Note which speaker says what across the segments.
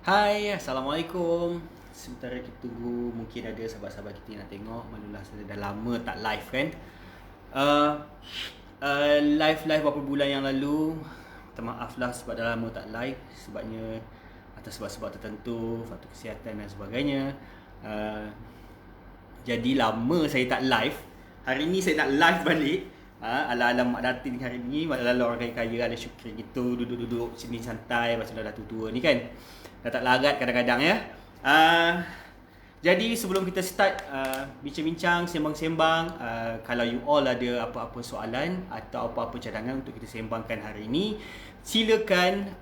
Speaker 1: Hai, Assalamualaikum. Sementara kita tunggu, mungkin ada sahabat-sahabat kita yang nak tengok. Maklumlah saya dah lama tak live kan. uh, Live beberapa bulan yang lalu. Minta maaf lah sebab dah lama tak live. Sebabnya atas sebab-sebab tertentu, faktor kesihatan dan sebagainya. Jadi lama saya tak live. Hari ni saya nak live balik. Ala-ala Mak Datin hari ni, ala-ala orang kaya-kaya, ada Syukri gitu, duduk-duduk sini santai macam dah tua-tua ni kan. Dah tak larat kadang-kadang ya. Jadi sebelum kita start bincang-bincang, sembang-sembang, kalau you all ada apa-apa soalan atau apa-apa cadangan untuk kita sembangkan hari ini, silakan.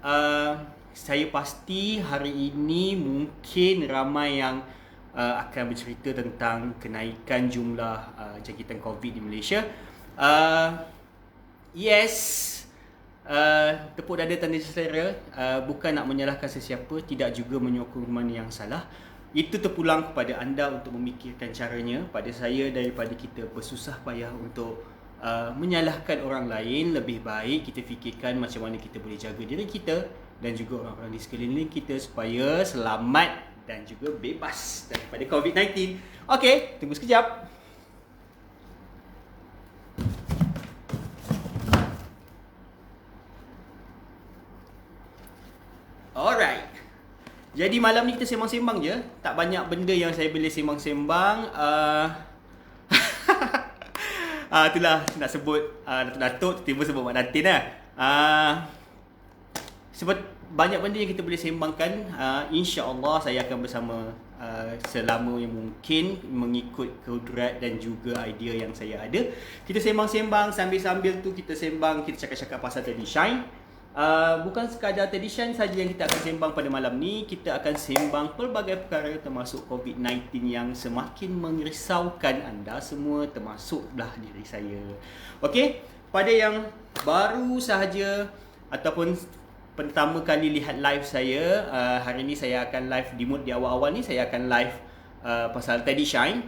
Speaker 1: Saya pasti hari ini mungkin ramai yang akan bercerita tentang kenaikan jumlah jangkitan COVID di Malaysia. Yes, tepuk dada tanda selera. Bukan nak menyalahkan sesiapa, tidak juga menyokong mana yang salah. Itu terpulang kepada anda untuk memikirkan caranya. Pada saya, daripada kita bersusah payah untuk menyalahkan orang lain, lebih baik kita fikirkan macam mana kita boleh jaga diri kita dan juga orang-orang di sekeliling kita supaya selamat dan juga bebas daripada COVID-19. Okey, tunggu sekejap. Alright. Jadi malam ni kita sembang-sembang je. Tak banyak benda yang saya boleh sembang-sembang. Itulah nak sebut Datuk-Datuk, tiba sebut Mak Datin lah. Sebab banyak benda yang kita boleh sembangkan. InsyaAllah saya akan bersama selama yang mungkin mengikut kudrat dan juga idea yang saya ada. Kita sembang-sembang, sambil-sambil tu kita sembang, kita cakap-cakap pasal Teddy Shine. Bukan sekadar Teddy Shine saja yang kita akan sembang pada malam ni. Kita akan sembang pelbagai perkara termasuk COVID-19 yang semakin merisaukan anda semua, termasuklah diri saya. Okey, pada yang baru sahaja ataupun pertama kali lihat live saya, hari ni saya akan live di mood di awal-awal ni. Saya akan live pasal Teddy Shine.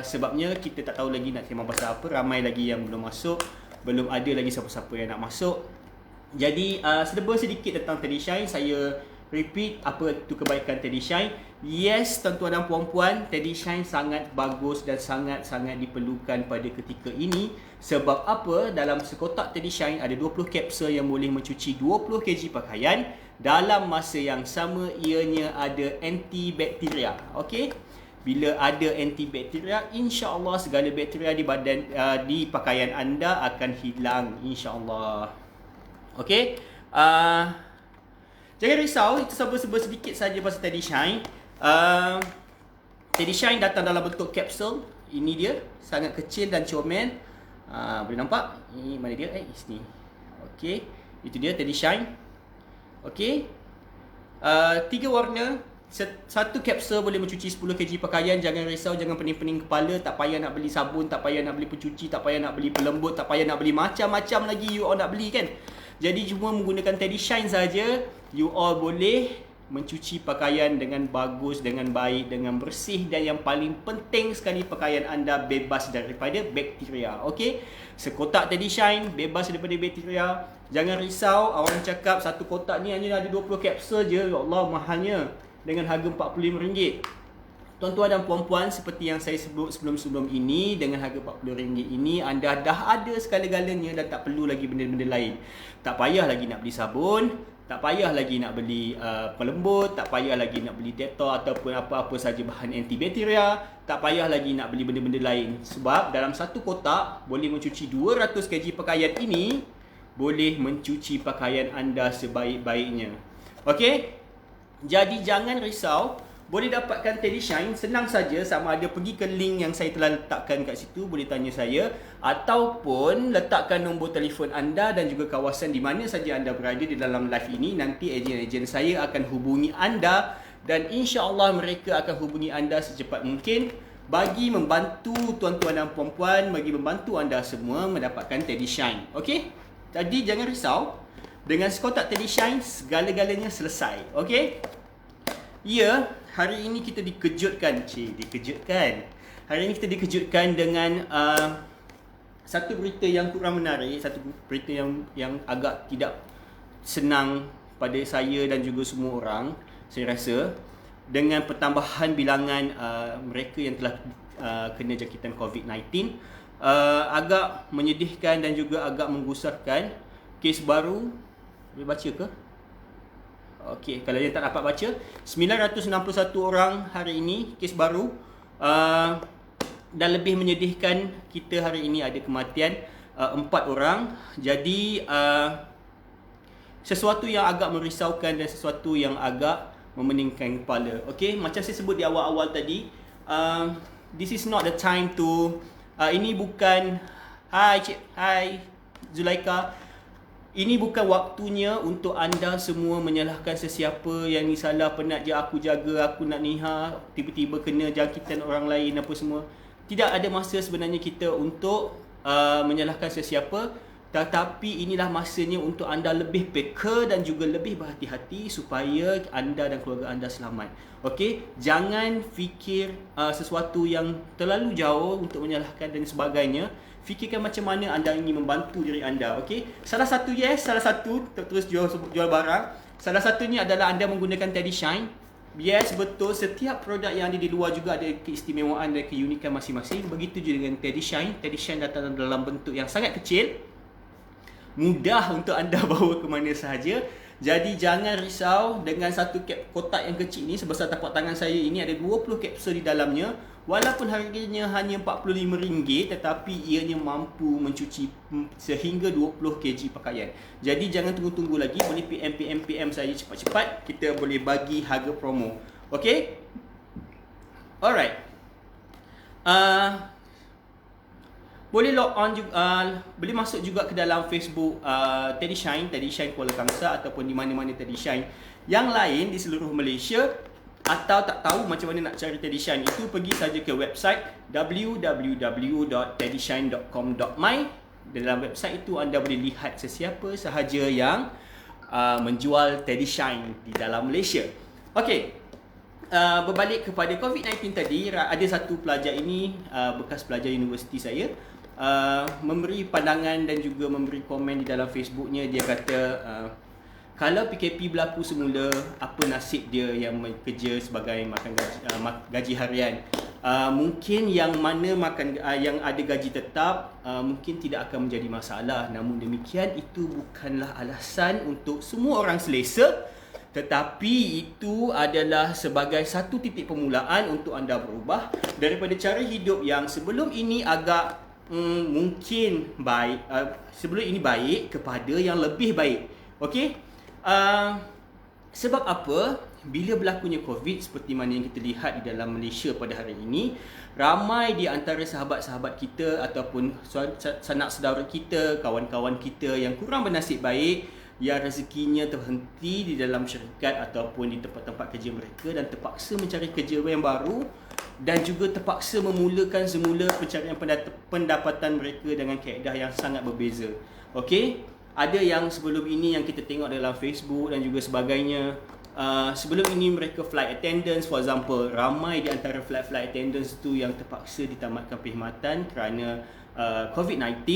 Speaker 1: Sebabnya kita tak tahu lagi nak sembang pasal apa. Ramai lagi yang belum masuk, belum ada lagi siapa-siapa yang nak masuk. Jadi serba sedikit tentang Teddy Shine. Saya repeat apa itu kebaikan Teddy Shine. Yes, tuan-tuan dan puan-puan, Teddy Shine sangat bagus dan sangat-sangat diperlukan pada ketika ini. Sebab apa? Dalam sekotak Teddy Shine ada 20 kapsul yang boleh mencuci 20 kg pakaian. Dalam masa yang sama, ianya ada antibakteria. Okey? Bila ada antibakteria, insya-Allah segala bakteria di badan di pakaian anda akan hilang, insya-Allah. Okey, jangan risau, itu serba sedikit saja pasal Teddy Shine. Teddy Shine datang dalam bentuk kapsul. Ini dia, sangat kecil dan comel. Boleh nampak? Ini mana dia? Sini. Okey, itu dia Teddy Shine. Okey, 3 warna. Satu kapsul boleh mencuci 10 kg pakaian. Jangan risau, jangan pening-pening kepala. Tak payah nak beli sabun, tak payah nak beli pencuci, tak payah nak beli pelembut, tak payah nak beli macam-macam lagi you all nak beli kan. Jadi cuma menggunakan Teddy Shine saja, you all boleh mencuci pakaian dengan bagus, dengan baik, dengan bersih, dan yang paling penting sekali, pakaian anda bebas daripada bakteria. Okey, sekotak Teddy Shine bebas daripada bakteria. Jangan risau, orang cakap satu kotak ni hanya ada 20 kapsul je. Ya Allah, mahalnya, dengan harga RM45. Tuan-tuan dan puan-puan, seperti yang saya sebut sebelum-sebelum ini, dengan harga RM40 ini, anda dah ada segala-galanya dan tak perlu lagi benda-benda lain. Tak payah lagi nak beli sabun, tak payah lagi nak beli pelembut, tak payah lagi nak beli Dettol ataupun apa-apa saja bahan antibakteria, tak payah lagi nak beli benda-benda lain. Sebab dalam satu kotak boleh mencuci 200 kg pakaian ini, boleh mencuci pakaian anda sebaik-baiknya. Okey? Jadi jangan risau. Boleh dapatkan Teddy Shine senang saja, sama ada pergi ke link yang saya telah letakkan kat situ, boleh tanya saya, ataupun letakkan nombor telefon anda dan juga kawasan di mana saja anda berada di dalam live ini. Nanti ejen-ejen saya akan hubungi anda dan insya-Allah mereka akan hubungi anda secepat mungkin bagi membantu tuan-tuan dan puan-puan, bagi membantu anda semua mendapatkan Teddy Shine. Okey? Jadi jangan risau, dengan sekotak Teddy Shine segala-galanya selesai. Okey? Ya, hari ini kita dikejutkan. Hari ini kita dikejutkan dengan satu berita yang kurang menarik, satu berita yang agak tidak senang pada saya dan juga semua orang. saya rasa dengan pertambahan bilangan mereka yang telah kena jangkitan COVID-19, agak menyedihkan dan juga agak menggusarkan. Kes baru, boleh baca ke? Okey, kalau yang tak dapat baca, 961 orang hari ini kes baru, dan lebih menyedihkan kita hari ini ada kematian 4 orang. Jadi sesuatu yang agak merisaukan dan sesuatu yang agak memeningkan kepala. Okey, macam saya sebut di awal-awal tadi, this is not the time to ini bukan Hai Zulaika, ini bukan waktunya untuk anda semua menyalahkan sesiapa yang ni salah, penat je aku jaga, aku nak niha, tiba-tiba kena jangkitan orang lain apa semua. Tidak ada masa sebenarnya kita untuk menyalahkan sesiapa. Tetapi inilah masanya untuk anda lebih peka dan juga lebih berhati-hati supaya anda dan keluarga anda selamat. Okey, jangan fikir sesuatu yang terlalu jauh untuk menyalahkan dan sebagainya. Fikirkan macam mana anda ingin membantu diri anda. Okey, salah satu terus jual barang. Salah satunya adalah anda menggunakan Teddy Shine. Yes, betul, setiap produk yang ada di luar juga ada keistimewaan dan keunikan masing-masing. Begitu juga dengan Teddy Shine. Teddy Shine datang dalam bentuk yang sangat kecil, mudah untuk anda bawa ke mana sahaja. Jadi jangan risau dengan satu kotak yang kecil ni, sebesar tapak tangan saya ini, ada 20 kapsul di dalamnya. Walaupun harganya hanya RM45, tetapi ianya mampu mencuci sehingga 20 kg pakaian. Jadi jangan tunggu-tunggu lagi, boleh PM saya cepat-cepat, kita boleh bagi harga promo. Okey? Alright. Boleh log on juga, boleh masuk juga ke dalam Facebook Teddy Shine Kuala Kangsar, ataupun di mana-mana Teddy Shine yang lain di seluruh Malaysia. Atau tak tahu macam mana nak cari Teddy Shine itu, pergi saja ke website www.teddyshine.com.my. Dalam website itu anda boleh lihat sesiapa sahaja yang menjual Teddy Shine di dalam Malaysia. Okey. Berbalik kepada COVID-19 tadi, ada satu pelajar ini, bekas pelajar universiti saya, memberi pandangan dan juga memberi komen di dalam Facebooknya. Dia kata, kalau PKP berlaku semula, apa nasib dia yang bekerja sebagai makan gaji harian? Mungkin yang mana yang ada gaji tetap mungkin tidak akan menjadi masalah. Namun demikian, itu bukanlah alasan untuk semua orang selesa. Tetapi itu adalah sebagai satu titik permulaan untuk anda berubah daripada cara hidup yang sebelum ini agak mungkin baik, sebelum ini baik kepada yang lebih baik. Okey? Sebab apa? Bila berlakunya COVID seperti mana yang kita lihat di dalam Malaysia pada hari ini, ramai di antara sahabat-sahabat kita ataupun sanak saudara kita, kawan-kawan kita yang kurang bernasib baik, yang rezekinya terhenti di dalam syarikat ataupun di tempat-tempat kerja mereka dan terpaksa mencari kerja yang baru, dan juga terpaksa memulakan semula pencarian pendapatan mereka dengan kaedah yang sangat berbeza. Okey, ada yang sebelum ini yang kita tengok dalam Facebook dan juga sebagainya. Sebelum ini mereka flight attendants, for example, ramai di antara flight attendants tu yang terpaksa ditamatkan perkhidmatan kerana COVID-19.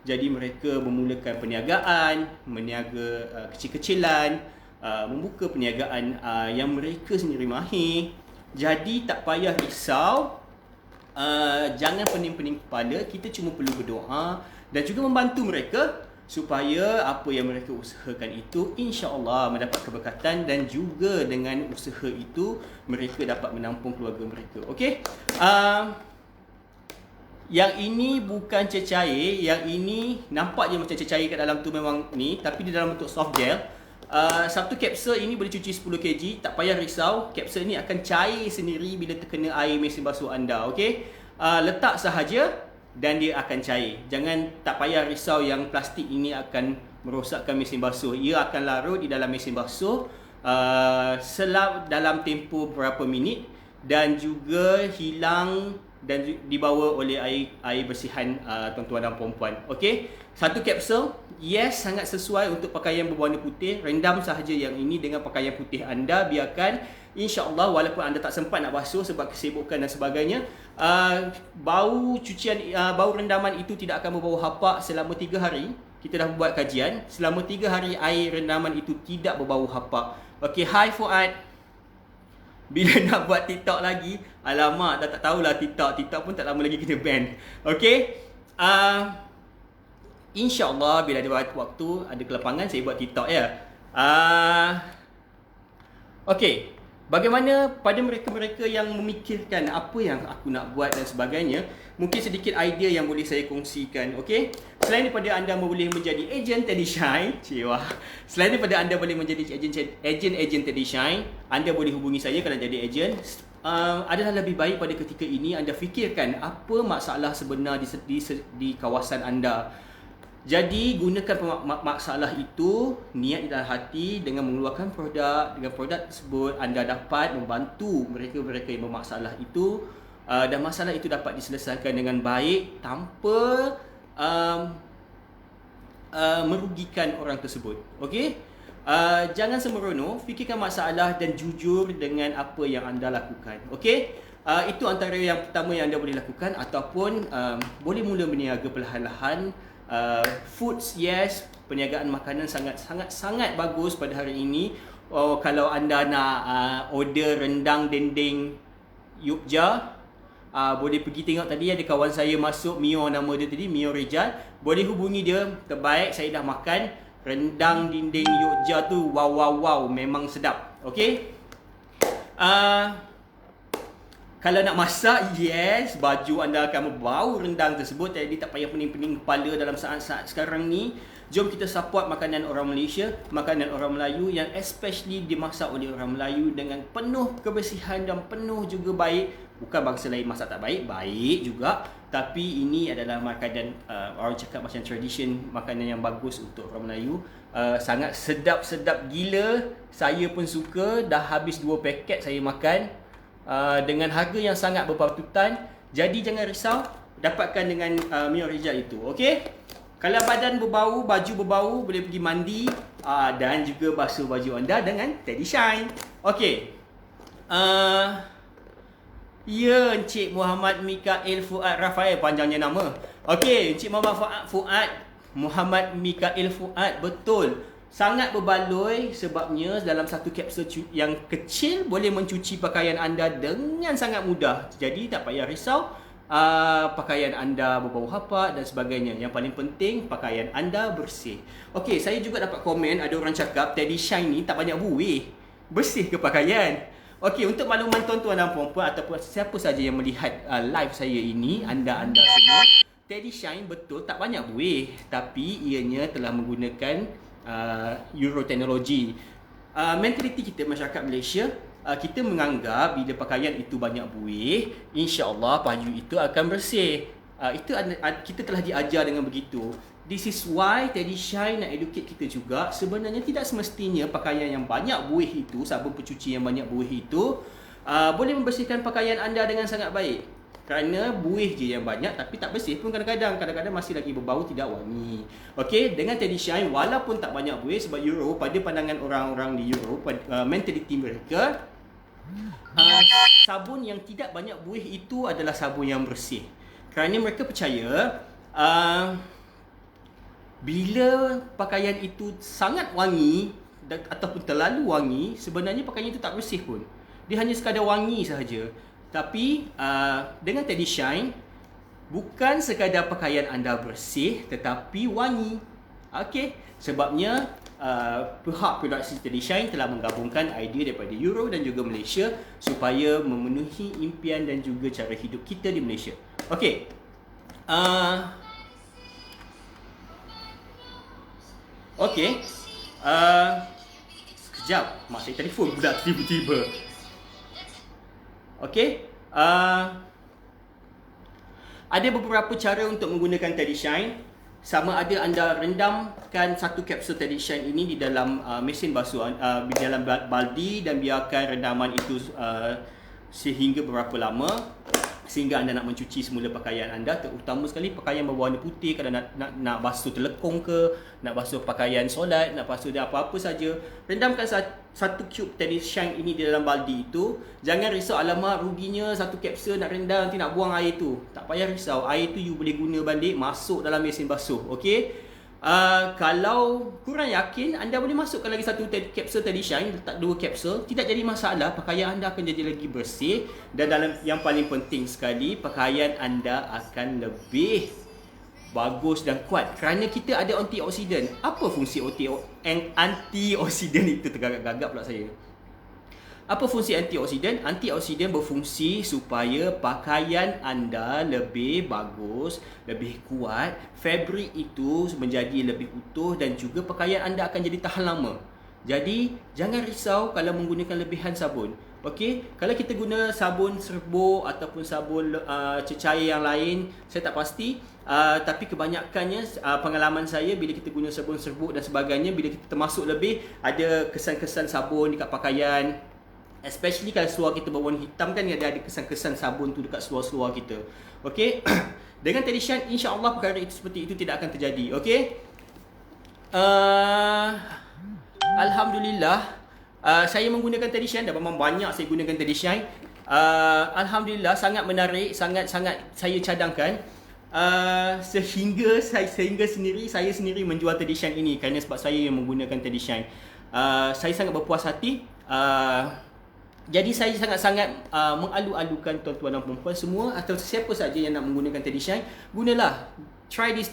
Speaker 1: Jadi mereka memulakan perniagaan, meniaga kecil-kecilan, membuka perniagaan yang mereka sendiri mahir. Jadi tak payah risau, jangan pening-pening kepala. Kita cuma perlu berdoa dan juga membantu mereka supaya apa yang mereka usahakan itu insya-Allah mendapat keberkatan, dan juga dengan usaha itu mereka dapat menampung keluarga mereka. Okey? Yang ini bukan cecair, yang ini nampak je macam cecair kat dalam tu memang ni, tapi di dalam bentuk soft gel. Satu kapsul ini boleh cuci 10 kg, tak payah risau. Kapsul ini akan cair sendiri bila terkena air mesin basuh anda. Okey? Letak sahaja dan dia akan cair. Jangan, tak payah risau yang plastik ini akan merosakkan mesin basuh. Ia akan larut di dalam mesin basuh dalam tempoh berapa minit, dan juga hilang dan dibawa oleh air bersihan tuan-tuan dan puan-puan. Okey, satu kapsul, yes, sangat sesuai untuk pakaian berwarna putih. Rendam sahaja yang ini dengan pakaian putih anda, biarkan. InsyaAllah, walaupun anda tak sempat nak basuh sebab kesibukan dan sebagainya, bau rendaman itu tidak akan berbau hapak selama 3 hari. Kita dah buat kajian, selama 3 hari air rendaman itu tidak berbau hapak. Okey, hi Fuad. Bila nak buat TikTok lagi, alamak, dah tak tahulah TikTok pun tak lama lagi kena ban. Okay, InsyaAllah bila ada waktu, ada kelapangan, saya buat TikTok ya. Okay, bagaimana pada mereka-mereka yang memikirkan apa yang aku nak buat dan sebagainya, mungkin sedikit idea yang boleh saya kongsikan. Okay, selain daripada anda boleh menjadi ejen Teddy Shine, selain daripada anda boleh menjadi ejen Teddy Shine, anda boleh hubungi saya kalau jadi ejen. Adalah lebih baik pada ketika ini anda fikirkan apa masalah sebenar di kawasan anda. Jadi gunakan masalah itu, niat di dalam hati dengan mengeluarkan produk. Dengan produk tersebut anda dapat membantu mereka-mereka yang bermasalah itu, dan masalah itu dapat diselesaikan dengan baik tanpa merugikan orang tersebut. Okey? Jangan sembrono, fikirkan masalah dan jujur dengan apa yang anda lakukan. Okey? Itu antara yang pertama yang anda boleh lakukan, ataupun boleh mula berniaga perlahan-lahan. Foods, yes, perniagaan makanan sangat bagus pada hari ini. Kalau anda nak order rendang dendeng Yogyakarta, boleh pergi tengok tadi ada kawan saya masuk, Mio nama dia tadi, Mio Rijal. Boleh hubungi dia, terbaik, saya dah makan rendang dinding Yogyakarta tu, wow, memang sedap. Okay, kalau nak masak, yes, baju anda akan berbau rendang tersebut. Jadi tak payah pening-pening kepala dalam saat-saat sekarang ni. Jom kita support makanan orang Malaysia, makanan orang Melayu yang especially dimasak oleh orang Melayu dengan penuh kebersihan dan penuh juga baik. Bukan bangsa lain masak tak baik, baik juga. Tapi ini adalah makanan, orang cakap macam tradition, makanan yang bagus untuk orang Melayu. Sangat sedap-sedap gila. Saya pun suka, dah habis 2 paket saya makan. Dengan harga yang sangat berpatutan. Jadi jangan risau, dapatkan dengan Mio Rijal itu. Okey? Kalau badan berbau, baju berbau, boleh pergi mandi dan juga basuh baju anda dengan Teddy Shine. Okey. Ya, Encik Muhammad Mikael Fuad Rafael, panjangnya nama. Okey, Encik Muhammad Muhammad Mikael Fuad, betul. Sangat berbaloi sebabnya dalam satu kapsul yang kecil boleh mencuci pakaian anda dengan sangat mudah. Jadi tak payah risau pakaian anda berbau hapak dan sebagainya. Yang paling penting pakaian anda bersih. Okey, saya juga dapat komen ada orang cakap Teddy Shine ni tak banyak buih. Bersih ke pakaian? Okey, untuk makluman tuan-tuan dan puan-puan ataupun siapa saja yang melihat live saya ini, anda-anda semua, Teddy Shine betul tak banyak buih, tapi ianya telah menggunakan Euro teknologi. Mentaliti kita masyarakat Malaysia, kita menganggap bila pakaian itu banyak buih, insya-Allah baju itu akan bersih. Itu kita telah diajar dengan begitu. This is why Teddy Shine nak educate kita juga. Sebenarnya tidak semestinya pakaian yang banyak buih itu, sabun pencuci yang banyak buih itu boleh membersihkan pakaian anda dengan sangat baik. Kerana buih je yang banyak tapi tak bersih pun kadang-kadang masih lagi berbau tidak wangi. Okey, dengan Teddy Shine walaupun tak banyak buih, sebab Euro pada pandangan orang-orang di Euro, mentaliti mereka, sabun yang tidak banyak buih itu adalah sabun yang bersih. Kerana mereka percaya bila pakaian itu sangat wangi ataupun terlalu wangi, sebenarnya pakaian itu tak bersih pun. Dia hanya sekadar wangi sahaja. Tapi dengan Teddy Shine, bukan sekadar pakaian anda bersih tetapi wangi. Okey, sebabnya pihak produksi Teddy Shine telah menggabungkan idea daripada Euro dan juga Malaysia supaya memenuhi impian dan juga cara hidup kita di Malaysia. Okey. Okey. Sekejap, mak saya telefon pula tiba-tiba. Okey, ada beberapa cara untuk menggunakan Teddy Shine. Sama ada anda rendamkan satu kapsul Teddy Shine ini di dalam mesin basuh, di dalam baldi, dan biarkan rendaman itu sehingga berapa lama sehingga anda nak mencuci semula pakaian anda, terutama sekali pakaian berwarna putih. Kalau nak basuh telekong ke, nak basuh pakaian solat, nak basuh dia apa-apa saja, rendamkan satu cube Teddy Shine ini di dalam baldi itu. Jangan risau, alamak ruginya satu kapsul nak rendam, nanti nak buang air tu. Tak payah risau, air tu you boleh guna balik, masuk dalam mesin basuh. Okey, Kalau kurang yakin, anda boleh masukkan lagi satu kapsul Teddy Shine, letak 2 kapsul, tidak jadi masalah. Pakaian anda akan jadi lagi bersih, dan dalam yang paling penting sekali, pakaian anda akan lebih bagus dan kuat kerana kita ada antioksidan. Apa fungsi antioksidan itu? Tergagap-gagap pula saya. Apa fungsi antioksidan? Antioksidan berfungsi supaya pakaian anda lebih bagus, lebih kuat, fabrik itu menjadi lebih utuh, dan juga pakaian anda akan jadi tahan lama. Jadi, jangan risau kalau menggunakan lebihan sabun. Okey, kalau kita guna sabun serbuk ataupun sabun cecair yang lain, saya tak pasti. Tapi kebanyakannya pengalaman saya bila kita guna sabun serbuk dan sebagainya, bila kita termasuk lebih, ada kesan-kesan sabun dekat pakaian. Especially kalau seluar kita berwarna hitam kan, ada kesan-kesan sabun tu dekat seluar-seluar kita. Okey. Dengan Teddy Shine, insya-Allah perkara itu seperti itu tidak akan terjadi. Okey. Alhamdulillah, saya menggunakan Teddy Shine, dah memang banyak saya gunakan Teddy Shine. Alhamdulillah, sangat menarik, sangat-sangat saya cadangkan. Sehingga saya sendiri menjual Teddy Shine ini kerana sebab saya yang menggunakan Teddy Shine. Saya sangat berpuas hati. Jadi saya sangat-sangat mengalu-alukan tuan-tuan dan puan-puan semua atau siapa saja yang nak menggunakan Teddy Shine, gunalah. Try this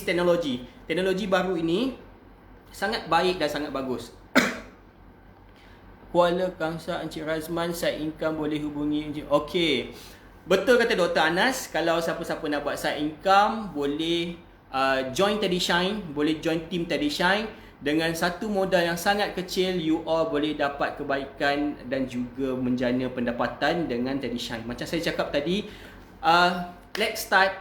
Speaker 1: technology. Teknologi baru ini sangat baik dan sangat bagus. Kuala Kangsar Encik Razman, side income boleh hubungi Encik. Okey. Betul kata Dr. Anas, kalau siapa-siapa nak buat side income boleh join Teddy Shine, boleh join team Teddy Shine. Dengan satu modal yang sangat kecil, you all boleh dapat kebaikan dan juga menjana pendapatan dengan Teddy Shine. Macam saya cakap tadi, let's start.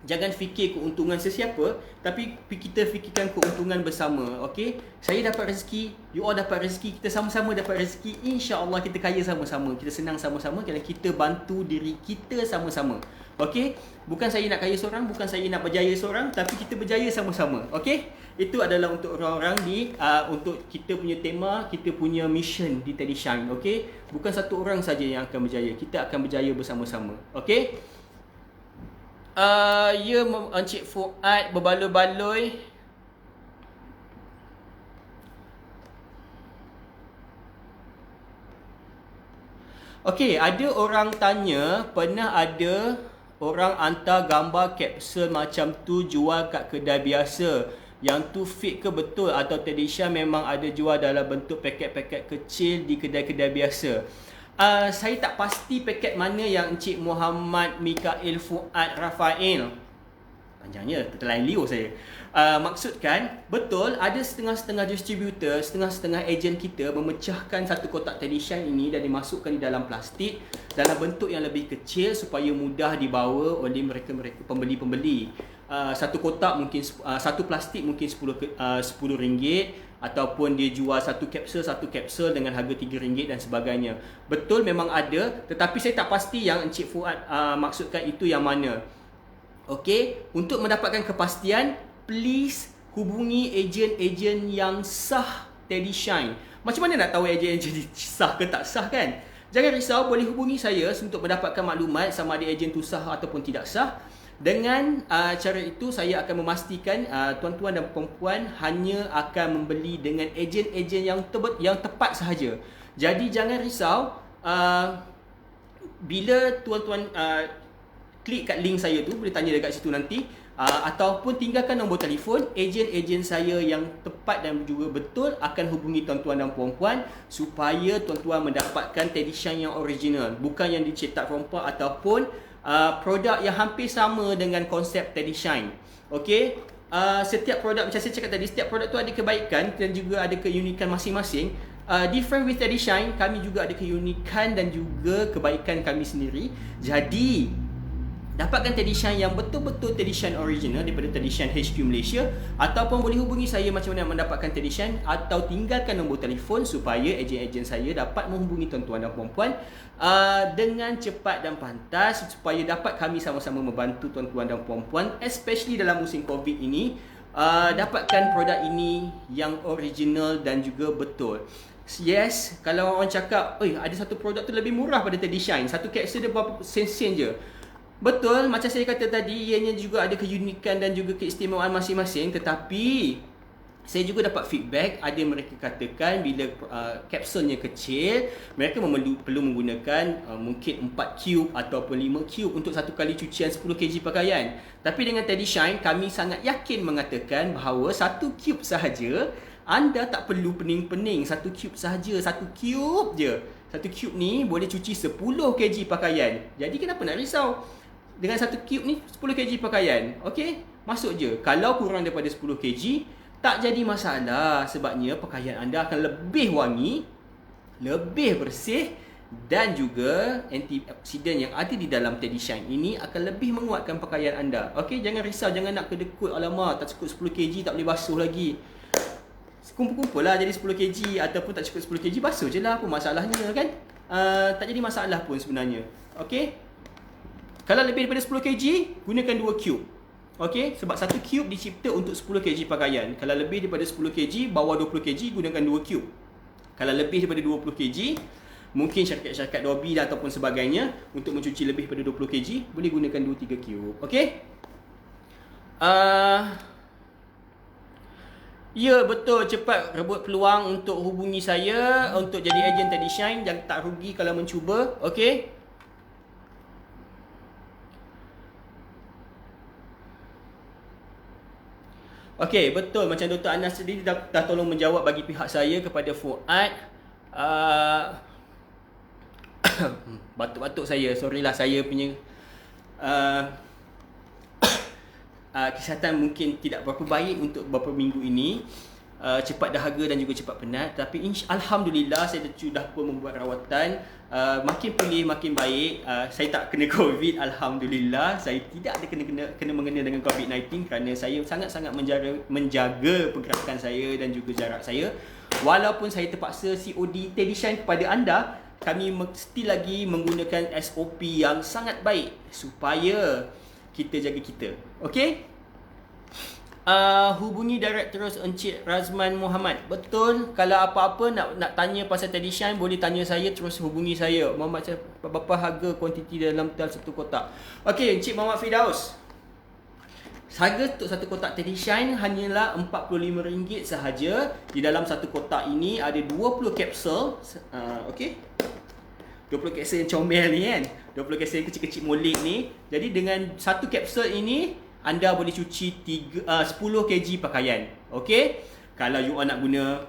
Speaker 1: Jangan fikir keuntungan sesiapa, tapi kita fikirkan keuntungan bersama. Okay? Saya dapat rezeki, you all dapat rezeki, kita sama-sama dapat rezeki. InsyaAllah kita kaya sama-sama, kita senang sama-sama kerana kita bantu diri kita sama-sama. Okay? Bukan saya nak kaya seorang, bukan saya nak berjaya seorang, tapi kita berjaya sama-sama. Okay? Itu adalah untuk orang-orang untuk kita punya tema, kita punya mission di Teddy Shine. Okay? Bukan satu orang saja yang akan berjaya, kita akan berjaya bersama-sama. Okay? Ya, Encik Fuad berbaloi-baloi. Okey, ada orang tanya, pernah ada orang hantar gambar kapsul macam tu jual kat kedai biasa. Yang tu fake ke betul atau Teddy Shine memang ada jual dalam bentuk paket-paket kecil di kedai-kedai biasa? Saya tak pasti paket mana yang Encik Muhammad Mikael Fuad Rafael. Panjangnya, terlain Leo saya. Maksudkan, betul ada setengah-setengah distributor, setengah-setengah ejen kita memecahkan satu kotak Teddy Shine ini dan dimasukkan di dalam plastik dalam bentuk yang lebih kecil supaya mudah dibawa oleh mereka-mereka pembeli-pembeli. Satu kotak mungkin, satu plastik mungkin RM10, ataupun dia jual satu kapsul dengan harga RM3 dan sebagainya. Betul memang ada, tetapi saya tak pasti yang Encik Fuad maksudkan itu yang mana. Okey, untuk mendapatkan kepastian, please hubungi ejen-ejen yang sah Teddy Shine. Macam mana nak tahu ejen-ejen sah ke tak sah kan? Jangan risau, boleh hubungi saya untuk mendapatkan maklumat sama ada ejen tu sah ataupun tidak sah. Dengan cara itu, saya akan memastikan tuan-tuan dan perempuan hanya akan membeli dengan ejen-ejen yang tepat sahaja. Jadi jangan risau, bila tuan-tuan klik kat link saya tu, boleh tanya dekat situ nanti, ataupun tinggalkan nombor telefon, ejen-ejen saya yang tepat dan juga betul akan hubungi tuan-tuan dan perempuan supaya tuan-tuan mendapatkan Teddy Shine yang original, bukan yang dicetak rompak ataupun produk yang hampir sama dengan konsep Teddy Shine. Okey, setiap produk macam saya cakap tadi, setiap produk tu ada kebaikan dan juga ada keunikan masing-masing. Different with Teddy Shine, kami juga ada keunikan dan juga kebaikan kami sendiri. Jadi dapatkan Teddy Shine yang betul-betul Teddy Shine original daripada Teddy Shine HQ Malaysia, ataupun boleh hubungi saya macam mana mendapatkan Teddy Shine, atau tinggalkan nombor telefon supaya ejen-ejen saya dapat menghubungi tuan-tuan dan puan-puan dengan cepat dan pantas supaya dapat kami sama-sama membantu tuan-tuan dan puan-puan, especially dalam musim COVID ini, dapatkan produk ini yang original dan juga betul. Yes, kalau orang cakap, ada satu produk tu lebih murah pada Teddy Shine, satu kapsul dia berapa sen je. Betul, macam saya kata tadi, ianya juga ada keunikan dan juga keistimewaan masing-masing. Tetapi saya juga dapat feedback, ada mereka katakan bila kapsulnya kecil, mereka perlu menggunakan mungkin 4 cube ataupun 5 cube untuk satu kali cucian 10 kg pakaian. Tapi dengan Teddy Shine, kami sangat yakin mengatakan bahawa 1 cube sahaja, anda tak perlu pening-pening. 1 cube sahaja, 1 cube je. 1 cube ni boleh cuci 10 kg pakaian. Jadi kenapa nak risau? Dengan 1 cube ni 10 kg pakaian. Okey, masuk je. Kalau kurang daripada 10 kg, tak jadi masalah. Sebabnya pakaian anda akan lebih wangi, lebih bersih dan juga antioksidan yang ada di dalam Teddy Shine ini akan lebih menguatkan pakaian anda. Okey, jangan risau, jangan nak kedekut. Alamak, tak cukup 10 kg, tak boleh basuh lagi. Kumpul-kumpul lah jadi 10 kg ataupun tak cukup 10 kg, basuh je lah. Apa masalahnya kan? Tak jadi masalah pun sebenarnya. Okey. Kalau lebih daripada 10 kg, gunakan 2 cube. Okey, sebab 1 cube dicipta untuk 10 kg pakaian. Kalau lebih daripada 10 kg, bawah 20 kg, gunakan 2 cube. Kalau lebih daripada 20 kg, mungkin syarikat-syarikat Dobby ataupun sebagainya, untuk mencuci lebih daripada 20 kg, boleh gunakan 2-3 cube. Okey? Ya, betul. Cepat rebut peluang untuk hubungi saya untuk jadi ejen Teddy Shine. Jangan tak rugi kalau mencuba. Okey? Okey, betul. Macam Dr. Anas sendiri dah tolong menjawab bagi pihak saya kepada Fuad. Batuk-batuk saya. Sorry lah, saya punya kesihatan mungkin tidak berapa baik untuk beberapa minggu ini. Cepat dahaga dan juga cepat penat. Tapi Alhamdulillah saya sudah pun membuat rawatan. Makin pulih, makin baik. Saya tak kena COVID, Alhamdulillah. Saya tidak ada kena mengena dengan COVID-19 kerana saya sangat-sangat menjaga pergerakan saya dan juga jarak saya. Walaupun saya terpaksa COD Teddy Shine kepada anda, kami mesti lagi menggunakan SOP yang sangat baik supaya kita jaga kita. Okey? Hubungi direct terus Encik Razman Muhammad. Betul. Kalau apa-apa nak tanya pasal Teddy Shine, boleh tanya saya, terus hubungi saya. Muhammad, berapa harga kuantiti dalam satu kotak? Okey, Encik Muhammad Firdaus. Harga untuk satu kotak Teddy Shine hanyalah RM45 sahaja. Di dalam satu kotak ini ada 20 kapsul. Okey. 20 kapsul yang comel ni kan. 20 kapsul yang kecil-kecil molek ni. Jadi dengan satu kapsul ini anda boleh cuci 10 kg pakaian. Okey? Kalau you nak guna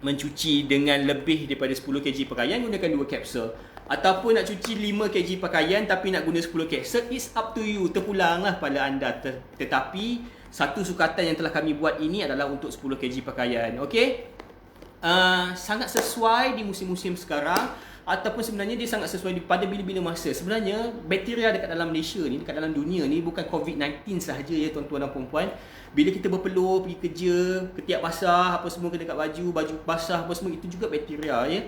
Speaker 1: mencuci dengan lebih daripada 10 kg pakaian, gunakan 2 kapsul. Ataupun nak cuci 5 kg pakaian tapi nak guna 10 kapsul, it's up to you. Terpulanglah pada anda. Tetapi satu sukatan yang telah kami buat ini adalah untuk 10 kg pakaian. Okey? Sangat sesuai di musim-musim sekarang. Ataupun sebenarnya dia sangat sesuai pada bila-bila masa. Sebenarnya bakteria dekat dalam Malaysia ni, dekat dalam dunia ni, bukan COVID-19 sahaja ya tuan-tuan dan puan-puan. Bila kita berpeluh, pergi kerja, ketiak basah, apa semua kena dekat baju basah, apa semua, itu juga bakteria ya.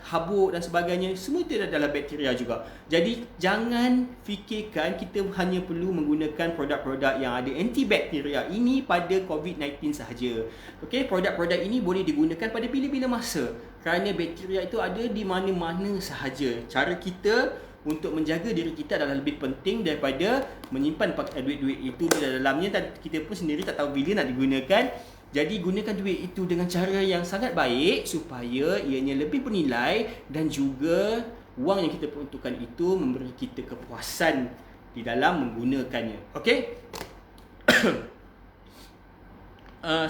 Speaker 1: Habuk dan sebagainya, semua itu adalah bakteria juga. Jadi jangan fikirkan kita hanya perlu menggunakan produk-produk yang ada antibakteria ini pada COVID-19 sahaja. Okey, produk-produk ini boleh digunakan pada bila-bila masa. Kerana bakteria itu ada di mana-mana sahaja. Cara kita untuk menjaga diri kita adalah lebih penting daripada menyimpan duit-duit itu di dalamnya. Kita pun sendiri tak tahu bila nak digunakan. Jadi gunakan duit itu dengan cara yang sangat baik supaya ianya lebih bernilai dan juga wang yang kita peruntukkan itu memberi kita kepuasan di dalam menggunakannya. Okey?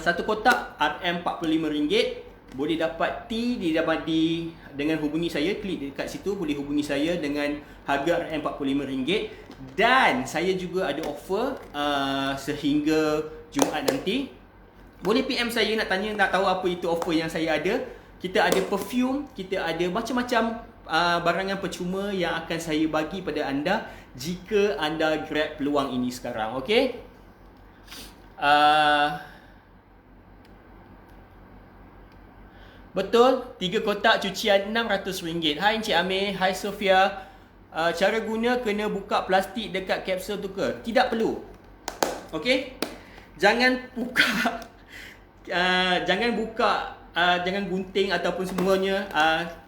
Speaker 1: Satu kotak RM45. Boleh dapat dengan hubungi saya, klik dekat situ, boleh hubungi saya dengan harga RM45. Dan saya juga ada offer sehingga Jumaat nanti. Boleh PM saya nak tanya, nak tahu apa itu offer yang saya ada. Kita ada perfume, kita ada macam-macam barangan percuma yang akan saya bagi pada anda jika anda grab peluang ini sekarang. Okey? Betul, 3 kotak cucian RM600. Hai Encik Amir, hai Sofia. Cara guna kena buka plastik dekat kapsul tu ke? Tidak perlu. Okey? Jangan buka jangan gunting ataupun semuanya.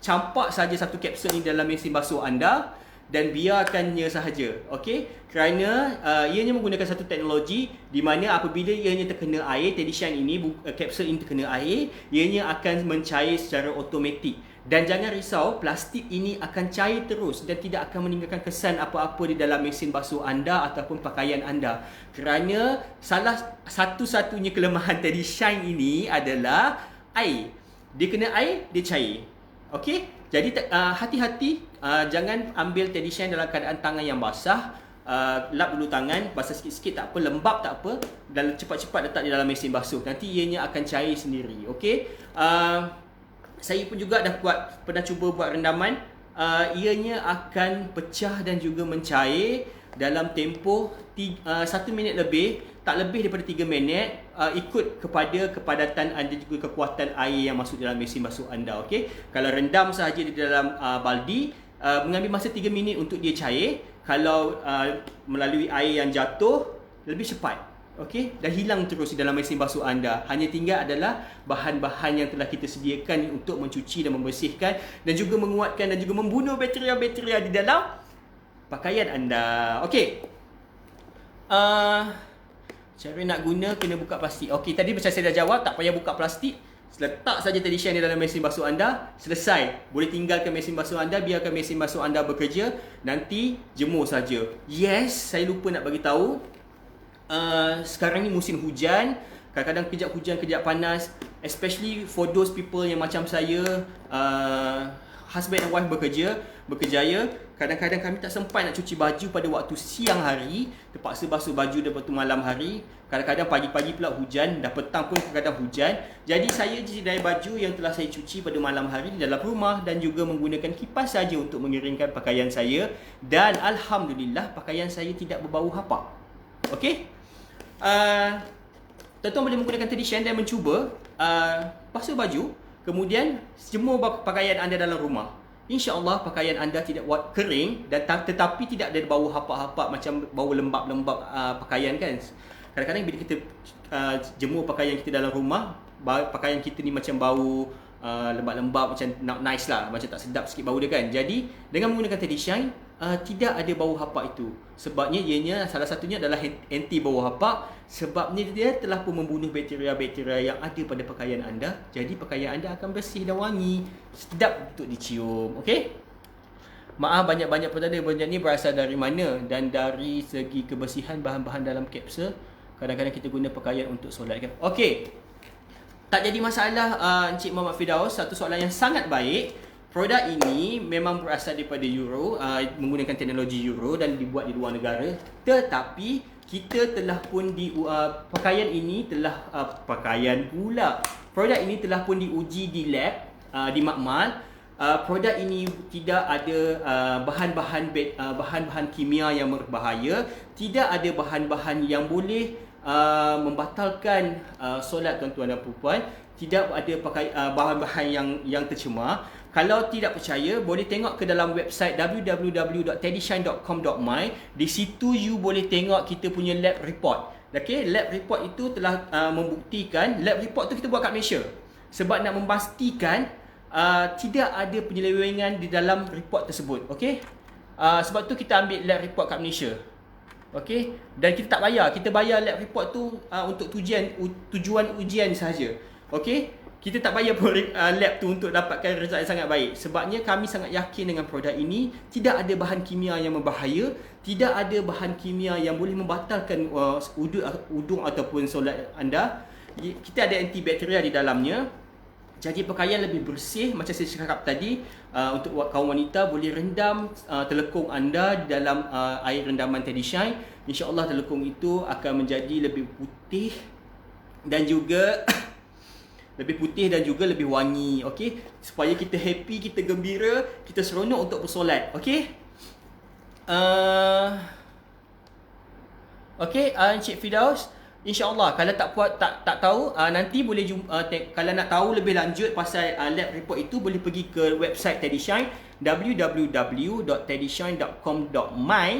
Speaker 1: Campak saja satu kapsul ni dalam mesin basuh anda dan biarkannya sahaja. Okey, kerana ianya menggunakan satu teknologi di mana apabila ianya terkena air, Teddy Shine ini, kapsul ini terkena air, ianya akan mencair secara automatik. Dan jangan risau, plastik ini akan cair terus dan tidak akan meninggalkan kesan apa-apa di dalam mesin basuh anda ataupun pakaian anda. Kerana salah satu-satunya kelemahan Teddy Shine ini adalah air. Dia kena air, dia cair. Okey? Jadi hati-hati, jangan ambil Teddy Shine dalam keadaan tangan yang basah. Lap dulu tangan, basah sikit-sikit tak apa, lembab tak apa, dan cepat-cepat letak di dalam mesin basuh. Nanti ianya akan cair sendiri. Okey? Saya pun juga pernah cuba buat rendaman. Ianya akan pecah dan juga mencair dalam tempoh 1 minit lebih, tak lebih daripada 3 minit, ikut kepada kepadatan anda juga kekuatan air yang masuk dalam mesin basuh anda. Okey, kalau rendam sahaja di dalam baldi, mengambil masa 3 minit untuk dia cair. Kalau melalui air yang jatuh, lebih cepat. Okey, dah hilang terus di dalam mesin basuh anda. Hanya tinggal adalah bahan-bahan yang telah kita sediakan untuk mencuci dan membersihkan dan juga menguatkan dan juga membunuh bakteria-bakteria di dalam pakaian anda. Okey. Cara nak guna, kena buka plastik. Okey, tadi macam saya dah jawab, tak payah buka plastik. Letak saja Teddy Shine di dalam mesin basuh anda, selesai. Boleh tinggalkan mesin basuh anda, biarkan mesin basuh anda bekerja. Nanti jemur saja. Yes, saya lupa nak bagi tahu. Sekarang ni musim hujan, kadang-kadang kejap hujan, kejap panas, especially for those people yang macam saya, husband and wife berkerjaya. Kadang-kadang kami tak sempat nak cuci baju pada waktu siang hari, terpaksa basuh baju pada waktu malam hari. Kadang-kadang pagi-pagi pula hujan, dah petang pun kadang-kadang hujan. Jadi saya jidai baju yang telah saya cuci pada malam hari di dalam rumah dan juga menggunakan kipas saja untuk mengeringkan pakaian saya. Dan alhamdulillah pakaian saya tidak berbau hapak. Okey? Tuan-tuan boleh menggunakan Teddy Shine dan mencuba basuh baju, kemudian jemur pakaian anda dalam rumah. InsyaAllah pakaian anda tidak buat kering dan tetapi tidak ada bau hapak-hapak macam bau lembab-lembab pakaian kan. Kadang-kadang bila kita jemur pakaian kita dalam rumah, pakaian kita ni macam bau lembab-lembab, macam not nice lah, macam tak sedap sikit bau dia kan. Jadi dengan menggunakan Teddy Shine, tidak ada bau hapak itu. Sebabnya ianya salah satunya adalah anti bau hapak. Sebabnya dia telah pun membunuh bakteria-bakteria yang ada pada pakaian anda. Jadi pakaian anda akan bersih dan wangi, sedap untuk dicium. Okey? Maaf banyak-banyak pertanyaan ni berasal dari mana, dan dari segi kebersihan bahan-bahan dalam kapsul. Kadang-kadang kita guna pakaian untuk solat kan. Okey. Tak jadi masalah Encik Muhammad Firdaus. Satu soalan yang sangat baik. Produk ini memang berasal daripada Euro, menggunakan teknologi Euro dan dibuat di luar negara. Tetapi kita telah pun pakaian ini telah produk ini telah pun diuji di lab, di makmal. Produk ini tidak ada bahan-bahan kimia yang berbahaya, tidak ada bahan-bahan yang boleh membatalkan solat tuan-tuan dan puan-puan, tidak ada bahan-bahan yang tercemar. Kalau tidak percaya, boleh tengok ke dalam website www.teddyshine.com.my. Di situ you boleh tengok kita punya lab report. Okey, lab report itu telah membuktikan, lab report tu kita buat kat Malaysia. Sebab nak memastikan tidak ada penyelewengan di dalam report tersebut. Okey? Sebab tu kita ambil lab report kat Malaysia. Okey? Dan kita tak bayar. Kita bayar lab report tu untuk tujuan ujian sahaja. Okey? Kita tak bayar pun lab tu untuk dapatkan result yang sangat baik. Sebabnya kami sangat yakin dengan produk ini. Tidak ada bahan kimia yang berbahaya. Tidak ada bahan kimia yang boleh membatalkan uduk ataupun solat anda. Kita ada antibakteria di dalamnya. Jadi pakaian lebih bersih. Macam saya cakap tadi, untuk kaum wanita boleh rendam telekung anda di dalam air rendaman Teddy Shine. InsyaAllah telekung itu akan menjadi lebih putih dan juga lebih wangi. Okey, supaya kita happy, kita gembira, kita seronok untuk bersolat. Okey, Encik Firdaus, InsyaAllah kalau tak tahu, nanti boleh kalau nak tahu lebih lanjut pasal lab report itu, boleh pergi ke website Teddy Shine, www.teddyshine.com.my.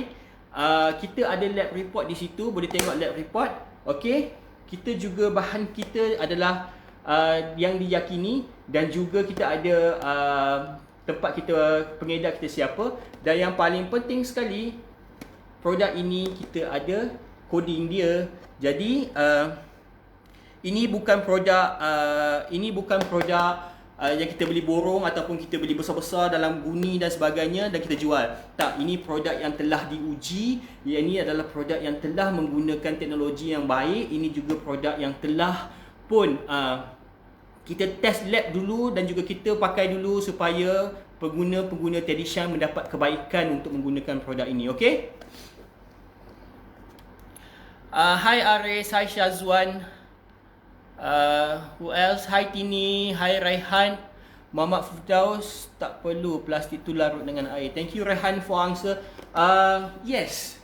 Speaker 1: Kita ada lab report di situ, boleh tengok lab report. Okey, kita juga bahan kita adalah yang diyakini, dan juga kita ada tempat kita, pengedar kita siapa. Dan yang paling penting sekali, produk ini kita ada coding dia. Jadi ini bukan produk yang kita beli borong ataupun kita beli besar-besar dalam guni dan sebagainya dan kita jual. Tak, ini produk yang telah diuji. Ini adalah produk yang telah menggunakan teknologi yang baik. Ini juga produk yang telah pun kita test lab dulu dan juga kita pakai dulu supaya pengguna-pengguna Teddyshine mendapat kebaikan untuk menggunakan produk ini. Okey? Hi Aris, hi Syazwan. Who else? Hai Tini, hai Raihan. Muhammad Firdaus, tak perlu plastik tu larut dengan air. Thank you Raihan for answer. Yes.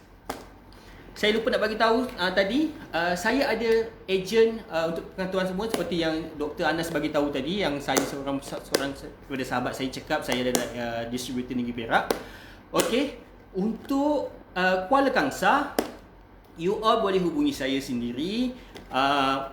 Speaker 1: Saya lupa nak bagi tahu tadi, saya ada ejen untuk pengetahuan semua seperti yang Dr. Anas bagi tahu tadi, yang saya seorang daripada sahabat saya cakap saya adalah distributor Negeri Perak. Okey, untuk Kuala Kangsar, you all boleh hubungi saya sendiri.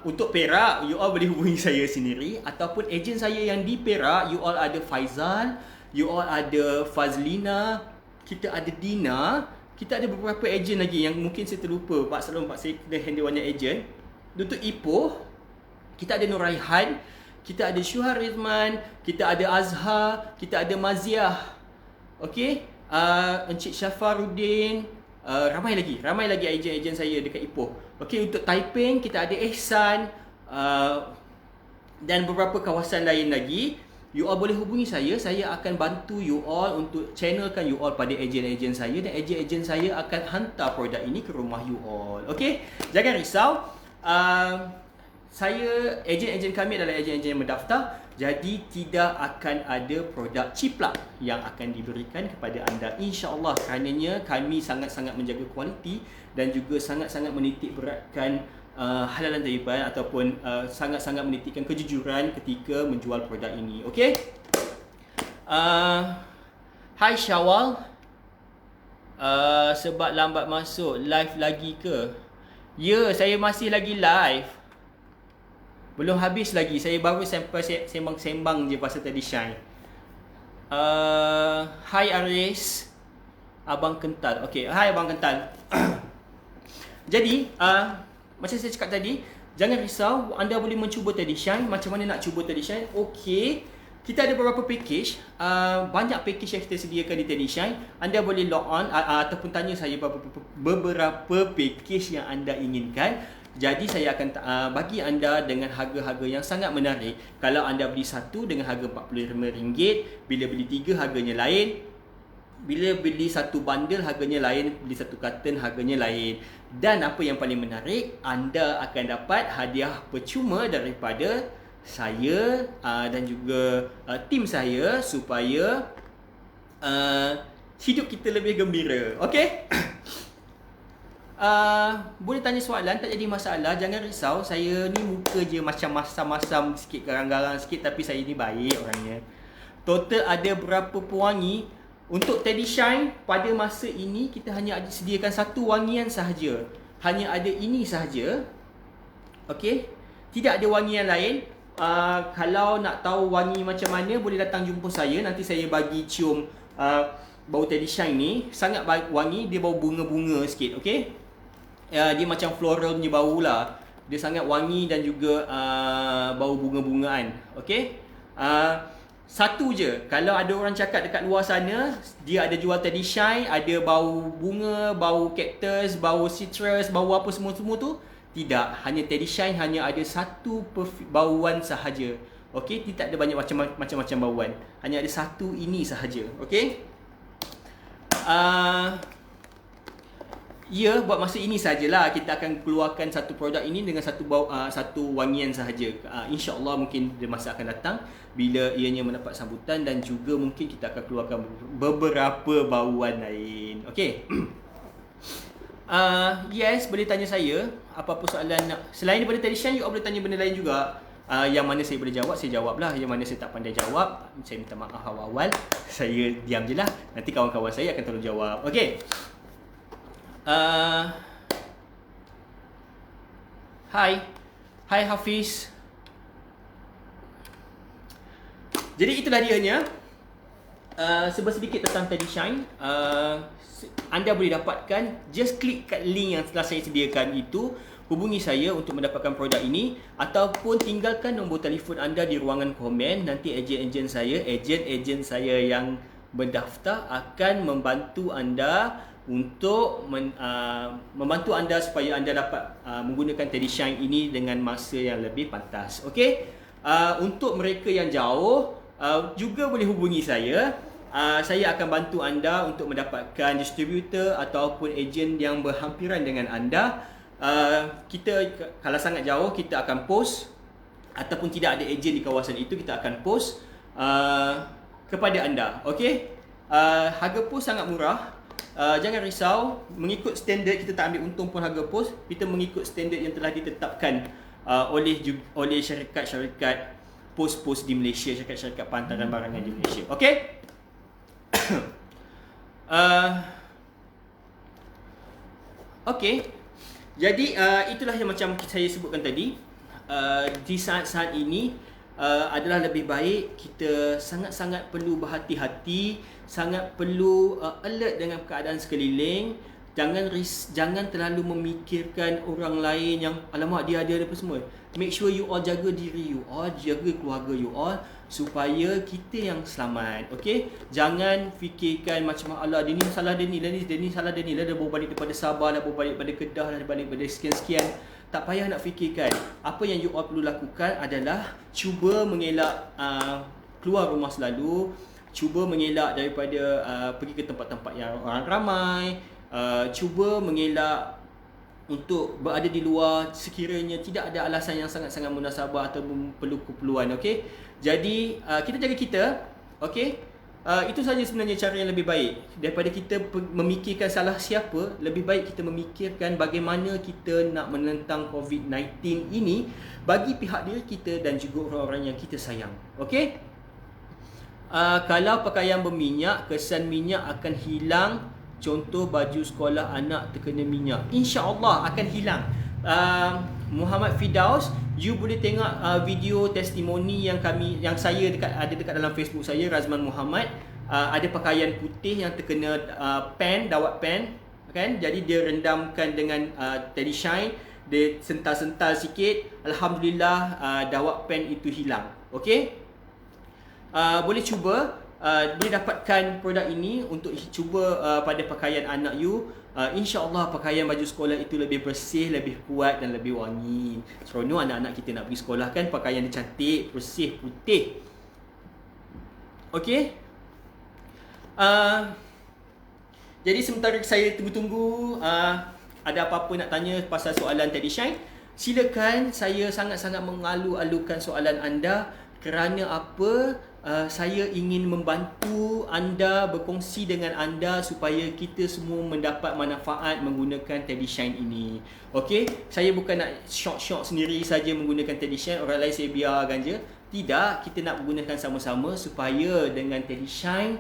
Speaker 1: Untuk Perak, you all boleh hubungi saya sendiri. Ataupun ejen saya yang di Perak, you all ada Faizal, you all ada Fazlina, kita ada Dina, kita ada beberapa ejen lagi yang mungkin saya terlupa. Pak saya kena handle banyak ejen. Untuk Ipoh, kita ada Nuraihan, kita ada Syuhar Rizman, kita ada Azhar, kita ada Maziah. Okey, Encik Syafaruddin, ramai lagi ejen-ejen saya dekat Ipoh. Okey, untuk Taiping kita ada Ehsan dan beberapa kawasan lain lagi. You all boleh hubungi saya akan bantu you all untuk channelkan you all pada ejen-ejen saya dan ejen-ejen saya akan hantar produk ini ke rumah you all. Okey, jangan risau. Ejen-ejen kami adalah ejen-ejen yang mendaftar. Jadi tidak akan ada produk ciplak yang akan diberikan kepada anda, insya-Allah. Kerananya kami sangat-sangat menjaga kualiti dan juga sangat-sangat menitik beratkan halalan tayyiban ataupun sangat-sangat menitikkan kejujuran ketika menjual produk ini. Okey? Hai Syawal. Sebab lambat masuk, live lagi ke? Ya, saya masih lagi live. Belum habis lagi. Saya baru sampai sembang-sembang je pasal Teddyshine. Hai Aris. Abang Kental. Okey, hai Abang Kental. Jadi, macam saya cakap tadi, jangan risau, anda boleh mencuba Teddyshine. Macam mana nak cuba Teddyshine? Okey, kita ada beberapa package. Banyak package yang kita sediakan di Teddyshine. Anda boleh log on ataupun tanya saya beberapa package yang anda inginkan. Jadi saya akan bagi anda dengan harga-harga yang sangat menarik. Kalau anda beli satu dengan harga RM45, bila beli tiga harganya lain. Bila beli satu bundle harganya lain, beli satu karton harganya lain. Dan apa yang paling menarik, anda akan dapat hadiah percuma daripada saya dan juga tim saya supaya hidup kita lebih gembira. Okey? Boleh tanya soalan, tak jadi masalah. Jangan risau, saya ni muka je macam masam-masam sikit, garang-garang sikit, tapi saya ni baik orangnya. Total ada berapa pewangi? Untuk Teddyshine pada masa ini kita hanya sediakan satu wangian sahaja. Hanya ada ini sahaja. Okey? Tidak ada wangian lain. Kalau nak tahu wangi macam mana, boleh datang jumpa saya. Nanti saya bagi cium bau Teddyshine ni. Sangat wangi, dia bau bunga-bunga sikit. Okey? Dia macam floral punya bau lah. Dia sangat wangi dan juga bau bunga-bungaan. Okey? Satu je. Kalau ada orang cakap dekat luar sana, dia ada jual Teddyshine, ada bau bunga, bau cactus, bau citrus, bau apa semua-semua tu. Tidak. Hanya Teddyshine hanya ada satu bauan sahaja. Okey? Tidak ada banyak macam-macam bauan. Hanya ada satu ini sahaja. Okey? Ya, buat masa ini sajalah kita akan keluarkan satu produk ini dengan satu wangian sahaja. InsyaAllah mungkin di masa akan datang bila ianya mendapat sambutan dan juga mungkin kita akan keluarkan beberapa bauan lain. Okey. Yes, boleh tanya saya apa-apa soalan selain daripada Teddyshine, you boleh tanya benda lain juga. Yang mana saya boleh jawab, saya jawablah. Yang mana saya tak pandai jawab, saya minta maaf awal-awal. Saya diam je lah. Nanti kawan-kawan saya akan tolong jawab. Okey. Hai Hafiz. Jadi itulah dianya. Sebentar sedikit tentang Teddyshine. Anda boleh dapatkan, just klik kat link yang telah saya sediakan itu, hubungi saya untuk mendapatkan produk ini, ataupun tinggalkan nombor telefon anda di ruangan komen. Nanti ejen saya yang berdaftar akan membantu anda untuk membantu anda supaya anda dapat menggunakan Teddyshine ini dengan masa yang lebih pantas. Okey? Untuk mereka yang jauh, juga boleh hubungi saya. Saya akan bantu anda untuk mendapatkan distributor ataupun ejen yang berhampiran dengan anda. Kita kalau sangat jauh, kita akan post, ataupun tidak ada ejen di kawasan itu, kita akan post kepada anda. Okey? Harga post sangat murah. Jangan risau, mengikut standard, kita tak ambil untung pun harga post. Kita mengikut standard yang telah ditetapkan oleh syarikat-syarikat pos-pos di Malaysia, syarikat-syarikat penghantaran barangan di Malaysia. Okey? Okey. Jadi itulah yang macam saya sebutkan tadi. Di saat-saat ini adalah lebih baik kita sangat-sangat perlu berhati-hati, sangat perlu alert dengan keadaan sekeliling. Jangan terlalu memikirkan orang lain yang alamak dia ada apa semua. Make sure you all jaga diri you all, jaga keluarga you all, supaya kita yang selamat. Okey? Jangan fikirkan macam Allah dia ni salah dia ni salah dia ni lah, dia bawa balik daripada Sabah lah, bawa balik daripada Kedah lah, balik daripada sekian-sekian. Tak payah nak fikirkan. Apa yang you all perlu lakukan adalah cuba mengelak keluar rumah selalu, cuba mengelak daripada pergi ke tempat-tempat yang orang ramai, cuba mengelak untuk berada di luar sekiranya tidak ada alasan yang sangat-sangat munasabah atau perlu keperluan. Okey? Jadi kita jaga kita. Okey? Itu saja sebenarnya cara yang lebih baik. Daripada kita memikirkan salah siapa, lebih baik kita memikirkan bagaimana kita nak menentang COVID-19 ini bagi pihak diri kita dan juga orang-orang yang kita sayang. Okey? Kalau pakaian berminyak, kesan minyak akan hilang. Contoh baju sekolah anak terkena minyak, insya-Allah akan hilang. Muhammad Fidaus, you boleh tengok video testimoni yang saya ada dekat dalam Facebook saya, Razman Muhammad. Ada pakaian putih yang terkena dawat pen, kan? Jadi dia rendamkan dengan Teddyshine, dia sental-sental sikit, alhamdulillah dawat pen itu hilang. Okey? Boleh cuba. Boleh dapatkan produk ini untuk cuba pada pakaian anak you. InsyaAllah pakaian baju sekolah itu lebih bersih, lebih kuat dan lebih wangi. Seronok anak-anak kita nak pergi sekolah kan, pakaian dia cantik, bersih, putih. Okey? Jadi sementara saya tunggu-tunggu, ada apa-apa nak tanya pasal soalan Teddyshine, silakan. Saya sangat-sangat mengalu-alukan soalan anda. Kerana apa? Saya ingin membantu anda, berkongsi dengan anda supaya kita semua mendapat manfaat menggunakan Teddyshine ini. Okey? Saya bukan nak syok-syok sendiri saja menggunakan Teddyshine, orang lain saya biarkan je. Tidak, kita nak menggunakan sama-sama supaya dengan Teddyshine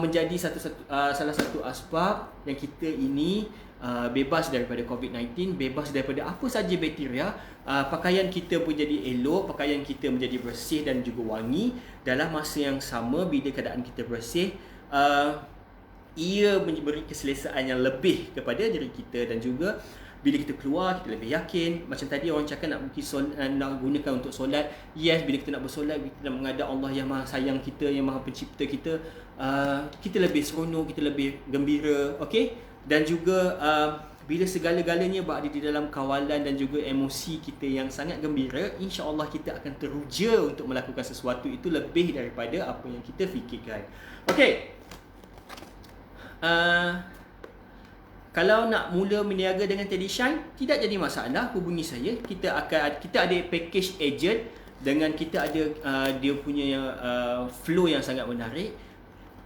Speaker 1: menjadi salah satu asbab yang kita ini bebas daripada COVID-19, bebas daripada apa saja bakteria. Pakaian kita pun jadi elok, pakaian kita menjadi bersih dan juga wangi. Dalam masa yang sama, bila keadaan kita bersih, ia memberi keselesaan yang lebih kepada diri kita, dan juga bila kita keluar, kita lebih yakin. Macam tadi orang cakap nak nak gunakan untuk solat. Yes, bila kita nak bersolat, bila kita nak menghadap Allah yang maha sayang kita, yang maha pencipta kita, kita lebih seronok, kita lebih gembira. Okey? Dan juga bila segala-galanya berada di dalam kawalan dan juga emosi kita yang sangat gembira, insya-Allah kita akan teruja untuk melakukan sesuatu itu lebih daripada apa yang kita fikirkan. Okey. Kalau nak mula berniaga dengan Teddyshine, tidak jadi masalah, hubungi saya. Kita ada package agent, dengan kita ada dia punya flow yang sangat menarik.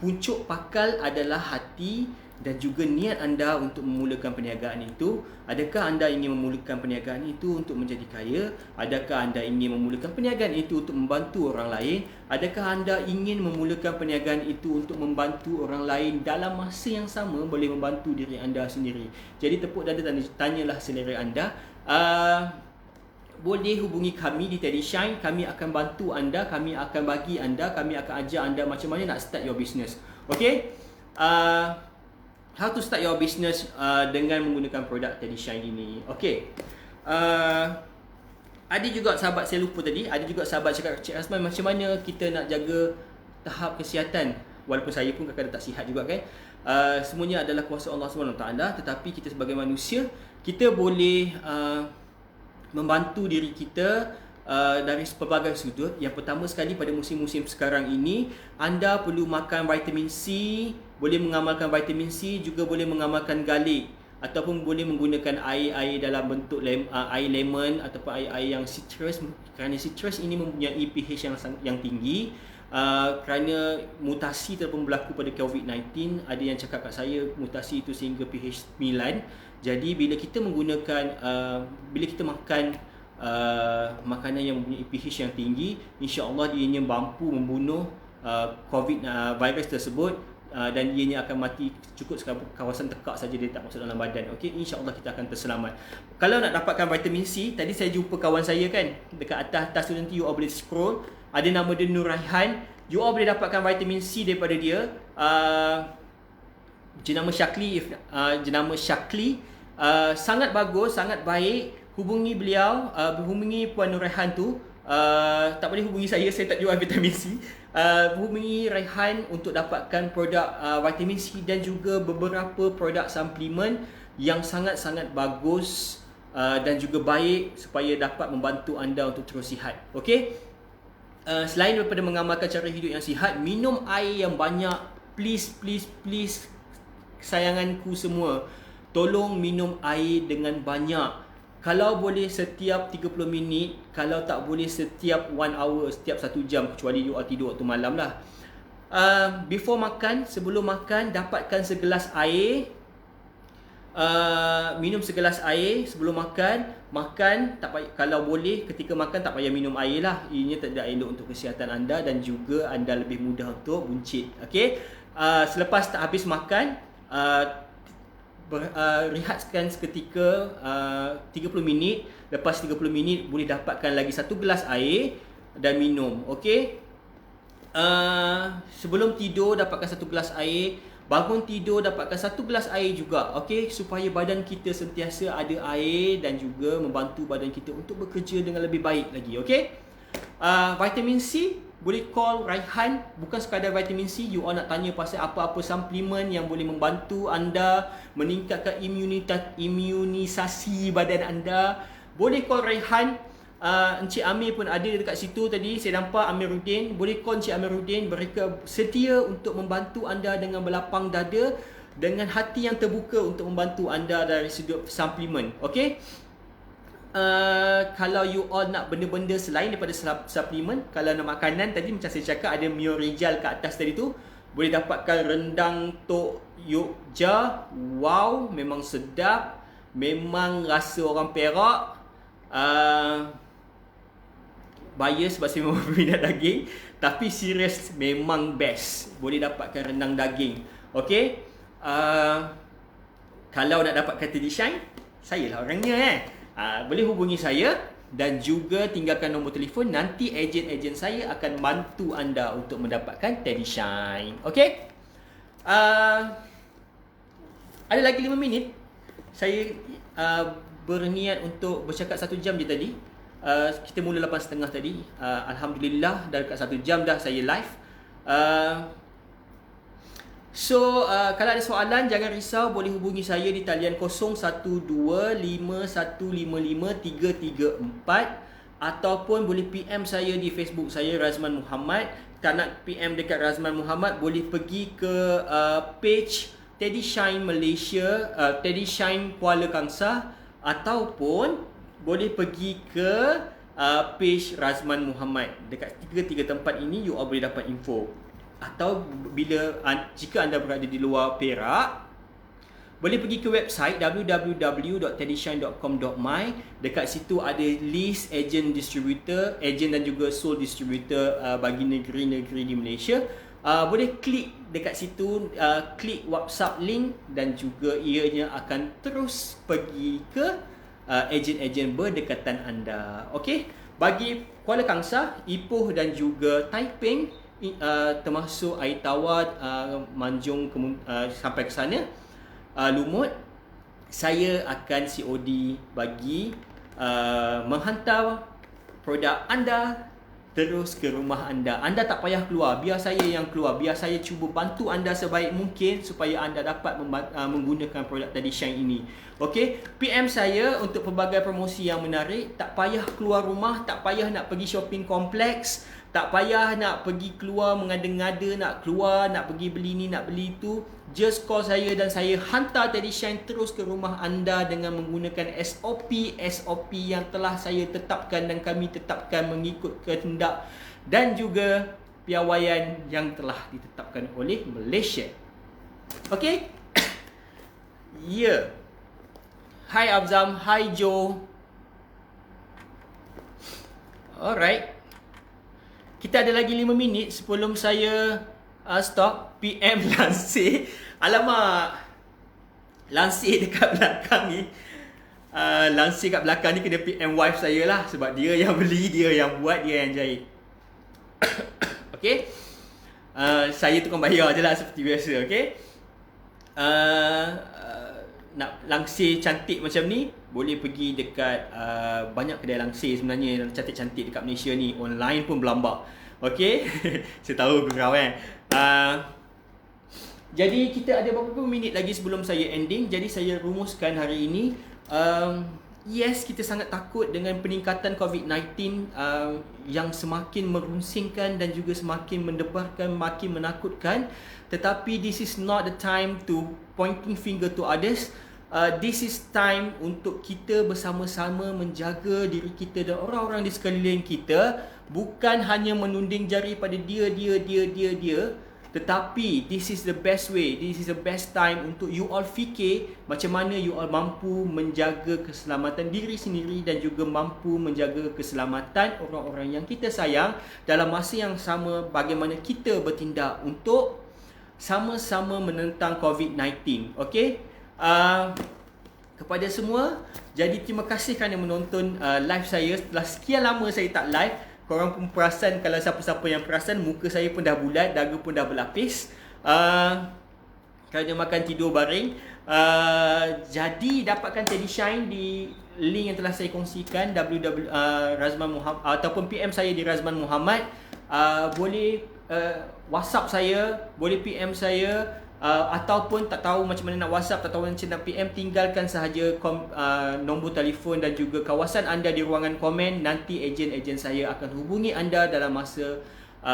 Speaker 1: Puncuk pakal adalah hati dan juga niat anda untuk memulakan perniagaan itu. Adakah anda ingin memulakan perniagaan itu untuk menjadi kaya? Adakah anda ingin memulakan perniagaan itu untuk membantu orang lain? Adakah anda ingin memulakan perniagaan itu untuk membantu orang lain dalam masa yang sama boleh membantu diri anda sendiri? Jadi tepuk dada dan tanyalah selera anda. boleh hubungi kami di Teddy Shine. Kami akan bantu anda, kami akan bagi anda, kami akan ajar anda macam mana nak start your business. Okay, how to start your business dengan menggunakan produk Teddy Shine ini. Okay, ada juga sahabat saya lupa tadi, ada juga sahabat cakap, Cik Razman, macam mana kita nak jaga tahap kesihatan? Walaupun saya pun kadang-kadang tak sihat juga kan. Semuanya adalah kuasa Allah SWT, tetapi kita sebagai manusia, kita boleh membantu diri kita dari pelbagai sudut. Yang pertama sekali, pada musim-musim sekarang ini, anda perlu makan vitamin C, boleh mengamalkan vitamin C, juga boleh mengamalkan garlic, ataupun boleh menggunakan air dalam bentuk air lemon ataupun air yang citrus, kerana citrus ini mempunyai pH yang tinggi. Kerana mutasi telah berlaku pada COVID-19, ada yang cakap kat saya mutasi itu sehingga pH 9. Jadi bila kita menggunakan bila kita makan makanan yang mempunyai pH yang tinggi, insya-Allah ianya mampu membunuh COVID virus tersebut, dan ianya akan mati cukup kawasan tekak saja, dia tak masuk dalam badan. Okey, insya-Allah kita akan terselamat. Kalau nak dapatkan vitamin C, tadi saya jumpa kawan saya kan, dekat atas tu nanti you all boleh scroll, ada nama dia Nur Raihan. You all boleh dapatkan vitamin C daripada dia. Jenama Syakli, sangat bagus, sangat baik. Hubungi beliau, hubungi Puan Nur Raihan tu. Tak boleh hubungi saya tak jual vitamin C. Hubungi Raihan untuk dapatkan produk vitamin C dan juga beberapa produk suplemen yang sangat-sangat bagus dan juga baik supaya dapat membantu anda untuk terus sihat. Okey? Selain daripada mengamalkan cara hidup yang sihat, minum air yang banyak. Please sayanganku semua, tolong minum air dengan banyak. Kalau boleh setiap 30 minit, kalau tak boleh setiap 1 hour, setiap 1 jam, kecuali you all tidur waktu malam lah. Before makan, sebelum makan, dapatkan segelas air. Minum segelas air sebelum makan. Makan, tak payah, kalau boleh ketika makan tak payah minum air lah. Ianya tidak elok untuk kesihatan anda dan juga anda lebih mudah untuk buncit. Okay? Selepas tak habis makan, rehatkan seketika 30 minit. Lepas 30 minit boleh dapatkan lagi 1 gelas air dan minum. Okay? Sebelum tidur dapatkan 1 gelas air. Bangun tidur dapatkan 1 gelas air juga. Okay? Supaya badan kita sentiasa ada air dan juga membantu badan kita untuk bekerja dengan lebih baik lagi. Okay? Vitamin C, boleh call Raihan. Bukan sekadar vitamin C, you all nak tanya pasal apa-apa suplemen yang boleh membantu anda meningkatkan imunisasi badan anda, boleh call Raihan. Encik Amir pun ada dekat situ tadi, saya nampak Amiruddin. Boleh call Encik Amiruddin. Mereka sedia untuk membantu anda dengan berlapang dada, dengan hati yang terbuka untuk membantu anda dari sudut suplemen. Okay? Kalau you all nak benda-benda selain daripada suplemen, kalau nak makanan, tadi macam saya cakap ada Mio Rijal kat atas tadi tu, boleh dapatkan rendang Tok Yogja. Wow, memang sedap, memang rasa orang Perak. Bias sebab saya memang berminat daging, tapi serius memang best. Boleh dapatkan rendang daging. Okay, kalau nak dapatkan Teddy Shine, saya lah orangnya boleh hubungi saya dan juga tinggalkan nombor telefon. Nanti ejen-ejen saya akan bantu anda untuk mendapatkan Teddy Shine. Okay, ada lagi 5 minit. Saya berniat untuk bercakap 1 jam je tadi. Kita mula 8.30 tadi. Alhamdulillah dah dekat 1 jam dah saya live. Kalau ada soalan, jangan risau, boleh hubungi saya di talian 0125155334 ataupun boleh PM saya di Facebook saya, Razman Muhammad. Kalau nak PM dekat Razman Muhammad, boleh pergi ke page Teddy Shine Malaysia, Teddy Shine Kuala Kangsar, ataupun boleh pergi ke page Razman Muhammad. Dekat tiga tempat ini you all boleh dapat info. Atau jika anda berada di luar Perak, boleh pergi ke website www.teddyshine.com.my. Dekat situ ada list ejen distributor, ejen dan juga sole distributor bagi negeri-negeri di Malaysia. Boleh klik dekat situ, klik WhatsApp link dan juga ianya akan terus pergi ke ejen-ejen berdekatan anda. Okey, bagi Kuala Kangsar, Ipoh dan juga Taiping, termasuk air tawar, Manjung sampai ke sana, Lumut, saya akan COD bagi menghantar produk anda terus ke rumah anda. Anda tak payah keluar, biar saya yang keluar. Biar saya cuba bantu anda sebaik mungkin supaya anda dapat menggunakan produk Tradishine ini. Okey, PM saya untuk pelbagai promosi yang menarik. Tak payah keluar rumah, tak payah nak pergi shopping kompleks, tak payah nak pergi keluar mengada-ngada, nak keluar, nak pergi beli ni, nak beli tu. Just call saya dan saya hantar Tradishine terus ke rumah anda dengan menggunakan SOP yang telah saya tetapkan dan kami tetapkan mengikut kehendak dan juga piawaian yang telah ditetapkan oleh Malaysia. Okey? Ya. Hai Abzam, hai Joe. Alright. Kita ada lagi 5 minit sebelum saya stop. PM lansir. Alamak, lansir dekat belakang ni. Lansir kat belakang ni kena PM wife saya lah. Sebab dia yang beli, dia yang buat, dia yang jahit. Okay. Saya tukang bayar je lah seperti biasa. Okay. Nak langsir cantik macam ni, boleh pergi dekat banyak kedai langsir sebenarnya cantik-cantik dekat Malaysia ni. Online pun berlambak. Okay. Saya tahu kau kan. Jadi kita ada beberapa minit lagi sebelum saya ending. Jadi saya rumuskan hari ini, yes, kita sangat takut dengan peningkatan COVID-19 yang semakin merunsingkan dan juga semakin mendebarkan, makin menakutkan. Tetapi this is not the time to pointing finger to others. This is time untuk kita bersama-sama menjaga diri kita dan orang-orang di sekeliling kita. Bukan hanya menunding jari pada dia, tetapi this is the best way, this is the best time untuk you all fikir macam mana you all mampu menjaga keselamatan diri sendiri dan juga mampu menjaga keselamatan orang-orang yang kita sayang. Dalam masa yang sama, bagaimana kita bertindak untuk sama-sama menentang COVID-19. Okay? Kepada semua, jadi terima kasih kerana menonton live saya. Setelah sekian lama saya tak live, korang pun perasan, kalau siapa-siapa yang perasan, muka saya pun dah bulat, dagu pun dah berlapis kerana makan tidur baring. Jadi dapatkan Tradishine di link yang telah saya kongsikan, Razman Muhammad, ataupun PM saya di Razman Muhammad. Boleh WhatsApp saya, boleh PM saya, ataupun tak tahu macam mana nak WhatsApp, tak tahu macam mana nak PM, tinggalkan sahaja nombor telefon dan juga kawasan anda di ruangan komen. Nanti ejen-ejen saya akan hubungi anda dalam masa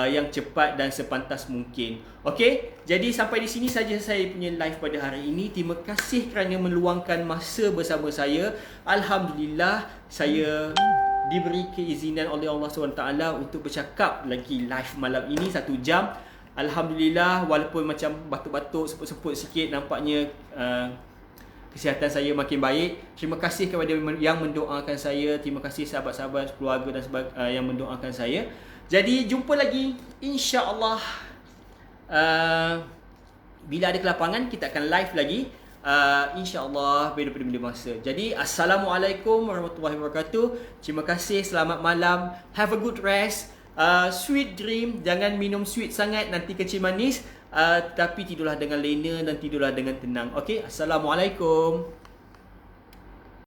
Speaker 1: yang cepat dan sepantas mungkin. Okey, jadi sampai di sini saja saya punya live pada hari ini. Terima kasih kerana meluangkan masa bersama saya. Alhamdulillah, saya diberi keizinan oleh Allah SWT untuk bercakap lagi live malam ini 1 jam. Alhamdulillah, walaupun macam batuk-batuk, seput-seput sikit, nampaknya kesihatan saya makin baik. Terima kasih kepada yang mendoakan saya. Terima kasih sahabat-sahabat, keluarga dan yang mendoakan saya. Jadi jumpa lagi insya-Allah. Bila ada kelapangan kita akan live lagi. InsyaAllah benda-benda masa. Jadi Assalamualaikum warahmatullahi wabarakatuh. Terima kasih, selamat malam. Have a good rest. Sweet dream. Jangan minum sweet sangat, nanti kecil manis. Tapi tidurlah dengan lena dan tidurlah dengan tenang. Okay, Assalamualaikum.